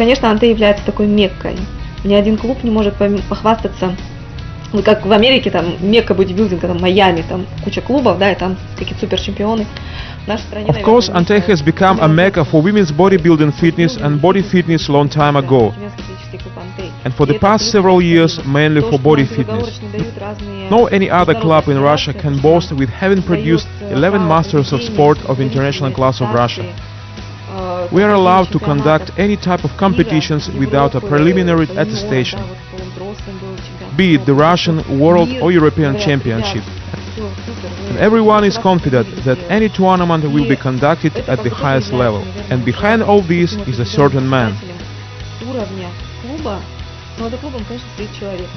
конечно, Антей является такой Меккой. Ни один клуб не может похвастаться, ну, как в Америке, там, Мекка бодибилдинга, там, Майами, там, куча клубов, да, и там какие-то суперчемпионы. Of course, Antey has become a mecca for women's bodybuilding fitness and body fitness long time ago, and for the past several years mainly for body fitness. No any other club in Russia can boast with having produced 11 masters of sport of international class of Russia. We are allowed to conduct any type of competitions without a preliminary attestation, be it the Russian, World or European Championship. And everyone is confident that any tournament will be conducted at the highest level. And behind all this is a certain man.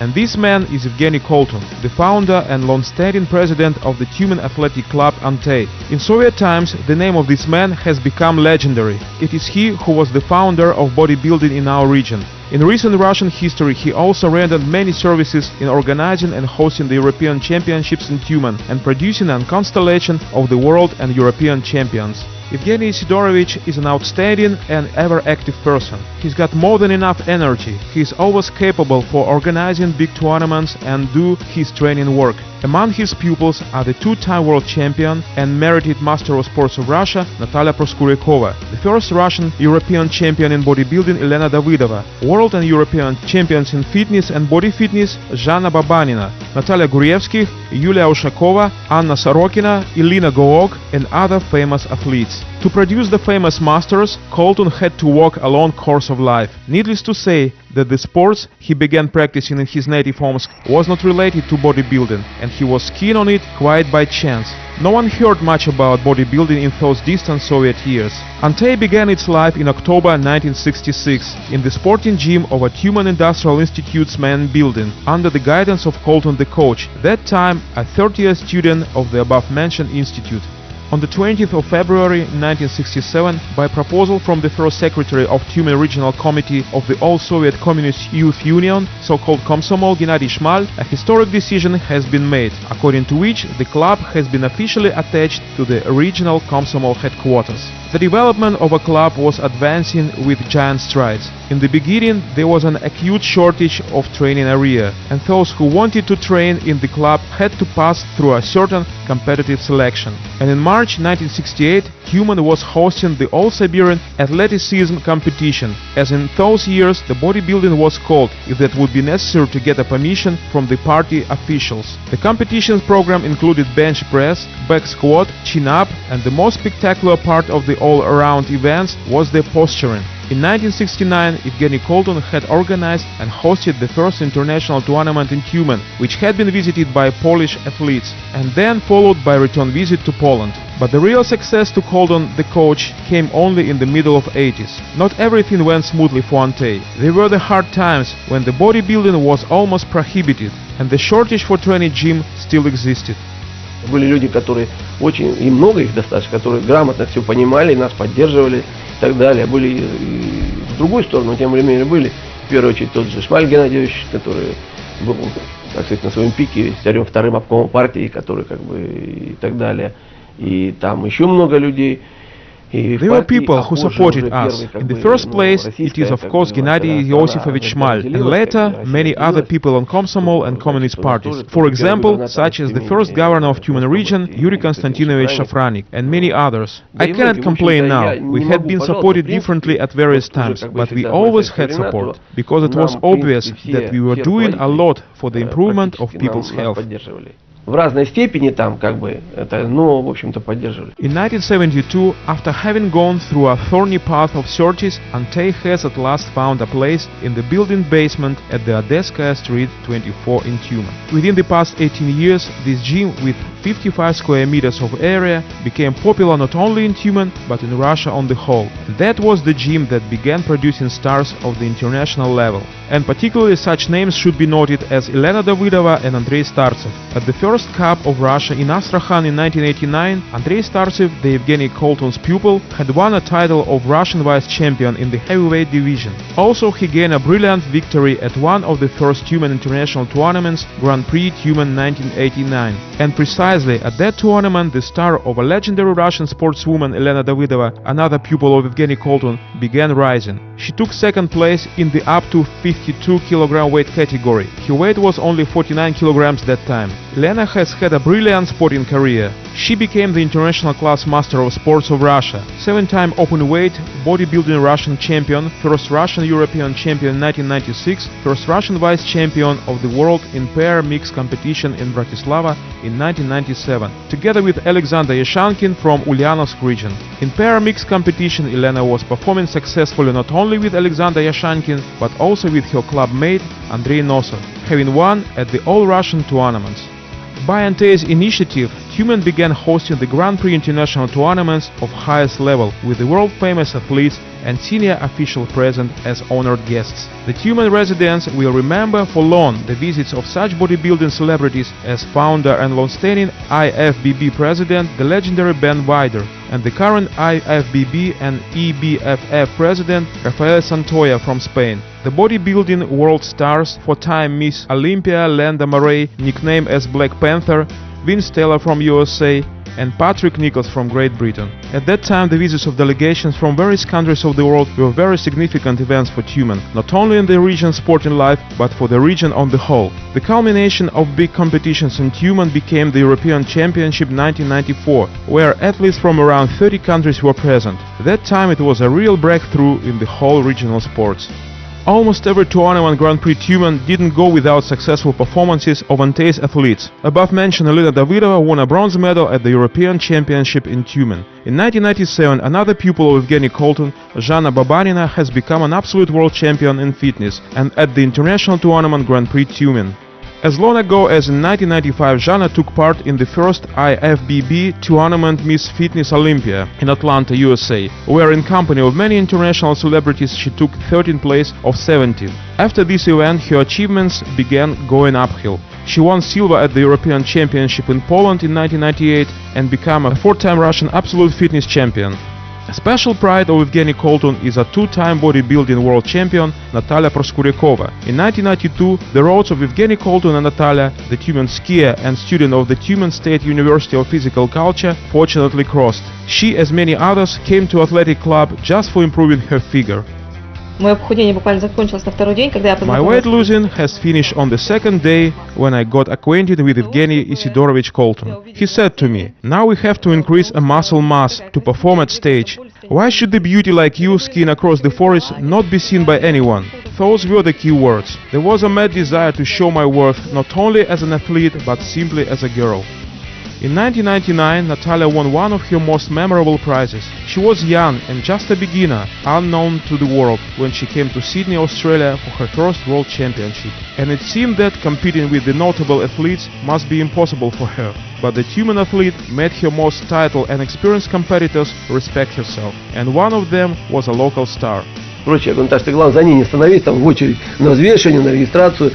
And this man is Evgeny Kolton, the founder and long-standing president of the Tumen Athletic Club Antey. In Soviet times, the name of this man has become legendary. It is he who was the founder of bodybuilding in our region. In recent Russian history, he also rendered many services in organizing and hosting the European Championships in Tumen and producing a constellation of the world and European champions. Evgeny Sidorovich is an outstanding and ever-active person. He's got more than enough energy. He is always capable for organizing big tournaments and do his training work. Among his pupils are the two-time world champion and merited Master of Sports of Russia Natalia Proskuryakova, the first Russian European champion in bodybuilding Elena Davidova, world and European champions in fitness and body fitness Zhanna Babanina, Natalia Gurievskih, Yulia Ushakova, Anna Sorokina, Elena Goog, and other famous athletes. To produce the famous masters, Kolton had to walk a long course of life. Needless to say that the sports he began practicing in his native Omsk was not related to bodybuilding, and he was keen on it quite by chance. No one heard much about bodybuilding in those distant Soviet years. Antey began its life in October 1966 in the sporting gym of a Tumen Industrial Institute's main building under the guidance of Kolton the coach, that time a 30-year student of the above-mentioned institute. On the 20th of February 1967, by proposal from the first secretary of Tumen Regional Committee of the All-Soviet Communist Youth Union, so-called Komsomol Gennady Shmal, a historic decision has been made, according to which the club has been officially attached to the regional Komsomol headquarters. The development of a club was advancing with giant strides. In the beginning, there was an acute shortage of training area, and those who wanted to train in the club had to pass through a certain competitive selection. And in March 1968, Tumen was hosting the All-Siberian Athleticism competition, as in those years the bodybuilding was called, if that would be necessary to get a permission from the party officials. The competition's program included bench press, back squat, chin-up, and the most spectacular part of the all-around events was the posturing. In 1969, Evgeny Kolton had organized and hosted the first international tournament in Tumen, which had been visited by Polish athletes, and then followed by a return visit to Poland. But the real success to Kolton, the coach, came only in the middle of 80s. Not everything went smoothly for Antey. There were the hard times when the bodybuilding was almost prohibited, and the shortage for training gym still existed. Были люди, которые очень, и много их достаточно, которые грамотно все понимали, нас поддерживали и так далее. Были и в другую сторону, тем не менее были. В первую очередь тот же Шмаль Геннадьевич, который был, так сказать, на своем пике, вторым обкомом партии, который как бы и так далее. И там еще много людей. There were people who supported us. In the first place, it is of course Gennady Iosifovich Shmal, and later many other people on Komsomol and communist parties. For example, such as the first governor of Tumen region, Yuri Konstantinovich Shafranik, and many others. I cannot complain now. We had been supported differently at various times, but we always had support, because it was obvious that we were doing a lot for the improvement of people's health. В разной степени там как бы это, но в общем-то поддерживали. In 1972, after having gone through a thorny path of searches, Antey has at last found a place in the building basement at the Odeskaya Street 24 in Tumen. Within the past 18 years, this gym with 55 square meters of area became popular not only in Tumen but in Russia on the whole. That was the gym that began producing stars of the international level. And particularly such names should be noted as Elena Davidova and Andrei Startsev. At the first Cup of Russia in Astrakhan in 1989, Andrei Startsev, the Evgeny Kolton's pupil, had won a title of Russian vice champion in the heavyweight division. Also, he gained a brilliant victory at one of the first Tumen international tournaments, Grand Prix Tumen 1989. And precisely at that tournament, the star of a legendary Russian sportswoman Elena Davidova, another pupil of Evgeny Kolton, began rising. She took second place in the up to 52 kg weight category. Her weight was only 49 kg that time. Elena has had a brilliant sporting career. She became the international class master of sports of Russia, 7-time open weight bodybuilding Russian champion, first Russian European champion in 1996, first Russian vice champion of the world in pair mixed competition in Bratislava in 1997, together with Alexander Yashankin from Ulyanovsk region. In pair mixed competition, Elena was performing successfully not only with Alexander Yashankin, but also with her club mate Andrei Nosov, having won at the All-Russian tournaments. By Antey's initiative, Tumen began hosting the Grand Prix international tournaments of highest level, with the world-famous athletes and senior officials present as honored guests. The Tumen residents will remember for long the visits of such bodybuilding celebrities as founder and long-standing IFBB president, the legendary Ben Weider, and the current IFBB and EBFF president, Rafael Santoya from Spain. The bodybuilding world stars, four-time Miss Olympia Landa Murray, nicknamed as Black Panther, Vince Taylor from USA, and Patrick Nichols from Great Britain. At that time, the visits of delegations from various countries of the world were very significant events for Tumen, not only in the region's sporting life, but for the region on the whole. The culmination of big competitions in Tumen became the European Championship 1994, where athletes from around 30 countries were present. At that time, it was a real breakthrough in the whole regional sports. Almost every tournament Grand Prix Tumen didn't go without successful performances of Antey's athletes. Above-mentioned Elena Davidova won a bronze medal at the European Championship in Tumen. In 1997, another pupil of Evgeny Colton, Zhana Babanina, has become an absolute world champion in fitness and at the international tournament Grand Prix Tumen. As long ago as in 1995, Zhana took part in the first IFBB tournament Miss Fitness Olympia in Atlanta, USA, where in company of many international celebrities she took 13th place of 17. After this event, her achievements began going uphill. She won silver at the European Championship in Poland in 1998 and became a 4-time Russian absolute fitness champion. A special pride of Evgeny Colton is a 2-time bodybuilding world champion Natalia Proskuryakova. In 1992, the roads of Evgeny Colton and Natalia, the Tumen skier and student of the Tumen State University of Physical Culture, fortunately crossed. She, as many others, came to athletic club just for improving her figure. Мое похудение буквально закончилось на второй день, когда я My weight losing has finished on the second day when I got acquainted with Evgeny Isidorovich Colton. He said to me, "Now we have to increase a muscle mass to perform at stage. Why should the beauty like you skiing across the forest not be seen by anyone?" Those were the key words. There was a mad desire to show my worth not only as an athlete but simply as a girl. In 1999, Natalia won one of her most memorable prizes. She was young and just a beginner, unknown to the world, when she came to Sydney, Australia for her first World Championship. And it seemed that competing with the notable athletes must be impossible for her. But the Tumen athlete made her most titled and experienced competitors respect herself. And one of them was a local star. Короче, я говорю, Наташа, ты главное за ней не становись там в очередь на взвешивание, на регистрацию.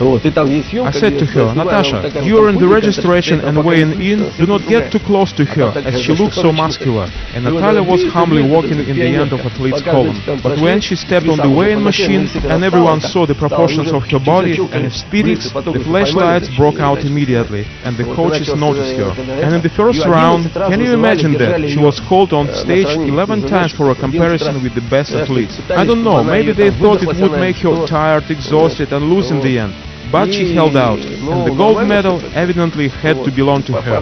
I said to her, "Natasha, during the registration and weighing in, do not get too close to her, as she looks so muscular." And Natalia was humbly walking in the end of athlete's column. But when she stepped on the weighing machine and everyone saw the proportions of her body and its physics, the flashlights broke out immediately, and the coaches noticed her. And in the first round, can you imagine that? She was called on stage 11 times for a comparison with the best athletes. I don't know, maybe they thought it would make her tired, exhausted and lose in the end. But she held out, and the gold medal evidently had to belong to her.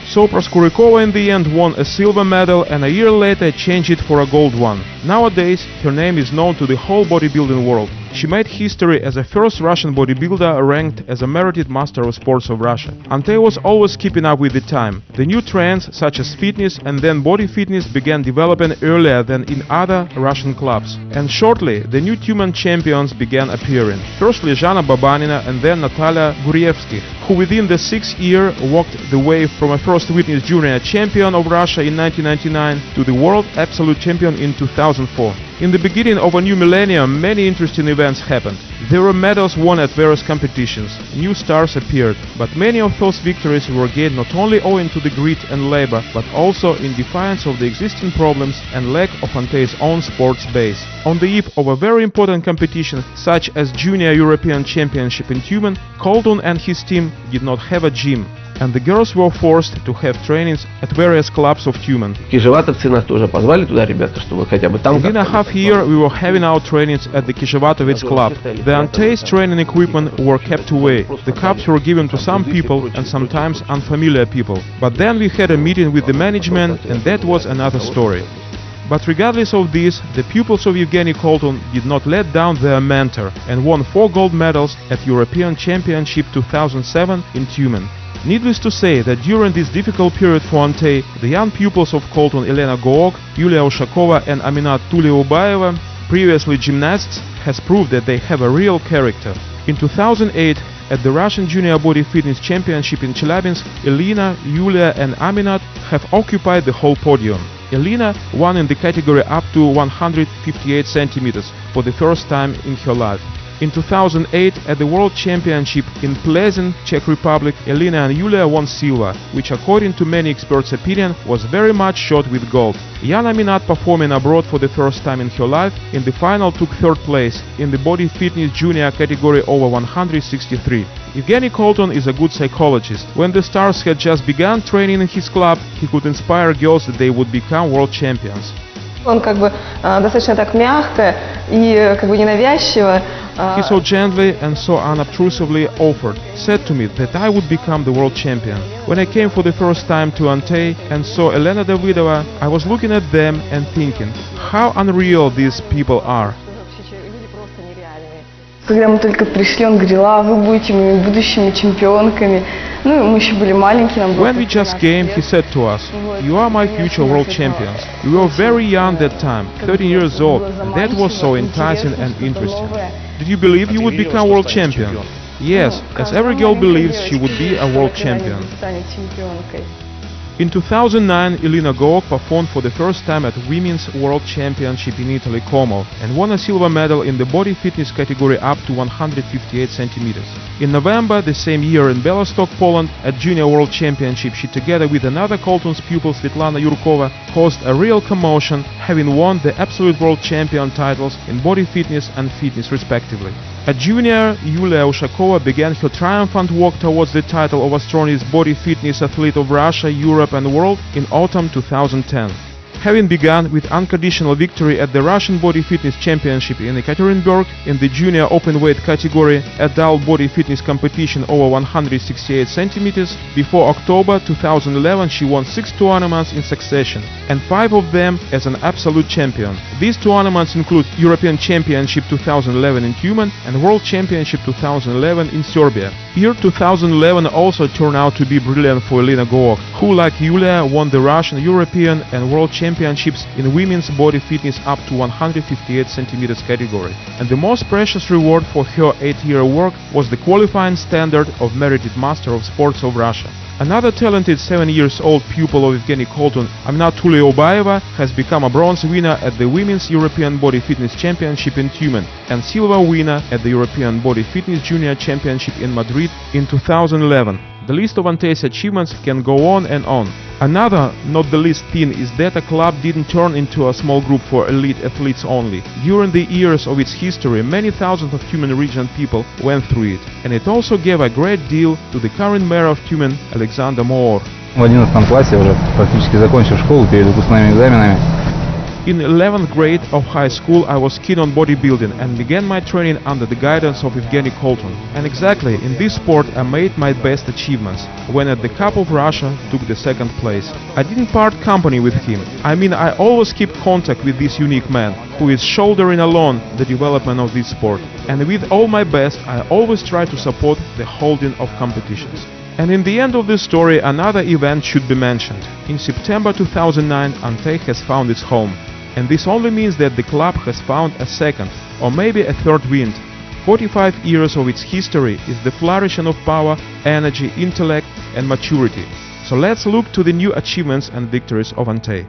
So Proskuryakova in the end won a silver medal and a year later changed it for a gold one. Nowadays, her name is known to the whole bodybuilding world. She made history as the first Russian bodybuilder ranked as a merited master of sports of Russia. Antey was always keeping up with the time. The new trends such as fitness and then body fitness began developing earlier than in other Russian clubs. And shortly, the new Tumen champions began appearing. Firstly Zhana Babanina and then Natalia Gurievsky, who within the 6th year walked the way from a first witness junior champion of Russia in 1999 to the world absolute champion in 2004. In the beginning of a new millennium, many interesting events happened. There were medals won at various competitions, new stars appeared, but many of those victories were gained not only owing to the grit and labor, but also in defiance of the existing problems and lack of Antey's own sports base. On the eve of a very important competition, such as Junior European Championship in Tumen, Colton and his team did not have a gym. and the girls were forced to have trainings at various clubs of Tumen. Кижеватовцы нас тоже позвали туда, ребята, чтобы хотя бы там... Within a half year we were having our trainings at the Kishevatovets club. The Antey's training equipment were kept away. The cups were given to some people and sometimes unfamiliar people. But then we had a meeting with the management, and that was another story. But regardless of this, the pupils of Evgeny Colton did not let down their mentor and won 4 gold medals at European Championship 2007 in Tumen. Needless to say that during this difficult period for Antey, the young pupils of Colton Elena Gook, Yulia Ushakova and Aminat Tuliubaeva, previously gymnasts, has proved that they have a real character. In 2008, at the Russian Junior Body Fitness Championship in Chelyabinsk, Elena, Yulia and Aminat have occupied the whole podium. Elena won in the category up to 158 centimeters for the first time in her life. In 2008, at the World Championship in Plzeň, Czech Republic, Elena and Yulia won silver, which according to many experts' opinion was very much shot with gold. Yana Minat, performing abroad for the first time in her life, in the final took 3rd place in the body fitness junior category over 163. Evgeny Colton is a good psychologist. When the stars had just begun training in his club, he could inspire girls that they would become world champions. Он как бы достаточно так мягко и как бы ненавязчиво. He so gently and so unobtrusively offered, said to me that I would become the world champion. When I came for the first time to Antey and saw Elena Davidova, I was looking at them and thinking, how unreal these people are. Когда мы только пришли, он говорил, вы будете моими будущими чемпионками. Ну, мы еще были маленькие, нам было... When we just came, he said to us, you are my future world champions. We were very young that time, 13 years old, and that was so enticing and interesting. Did you believe you would become world champion? Yes, as every girl believes she would be a world champion. In 2009, Elena Gook performed for the first time at Women's World Championship in Italy, Como, and won a silver medal in the body fitness category up to 158 centimeters. In November the same year in Białystok, Poland, at Junior World Championship, she together with another Colton's pupil Svetlana Yurkova caused a real commotion, having won the absolute world champion titles in body fitness and fitness respectively. At junior, Yulia Ushakova began her triumphant walk towards the title of Australia's body fitness athlete of Russia, Europe and world in autumn 2010. Having begun with unconditional victory at the Russian Body Fitness Championship in Ekaterinburg in the junior open-weight category adult body fitness competition over 168 centimeters, before October 2011 she won 6 tournaments in succession, and 5 of them as an absolute champion. These tournaments include European Championship 2011 in Tumen and World Championship 2011 in Serbia. Year 2011 also turned out to be brilliant for Elena Gook, who, like Yulia, won the Russian, European and World Championships in women's body fitness up to 158 centimeters category. And the most precious reward for her 8-year work was the qualifying standard of Merited Master of Sports of Russia. Another talented 7-year-old pupil of Evgeny Colton, Aminat Tuliubaeva, has become a bronze winner at the Women's European Body Fitness Championship in Tumen and silver winner at the European Body Fitness Junior Championship in Madrid in 2011. The list of Antey's achievements can go on and on. Another, not the least thing, is that a club didn't turn into a small group for elite athletes only. During the years of its history, many thousands of Tumen region people went through it, and it also gave a great deal to the current mayor of Tumen, Alexander Moor. В 11 классе, уже практически закончив школу, перед выпускными экзаменами. In 11th grade of high school, I was keen on bodybuilding and began my training under the guidance of Evgeny Colton. And exactly in this sport I made my best achievements, when at the Cup of Russia took the 2nd place. I didn't part company with him. I mean, I always keep contact with this unique man, who is shouldering alone the development of this sport. And with all my best, I always try to support the holding of competitions. And in the end of this story, another event should be mentioned. In September 2009, Antey has found its home. And this only means that the club has found a second, or maybe a third wind. 45 years of its history is the flourishing of power, energy, intellect and maturity. So let's look to the new achievements and victories of Antey.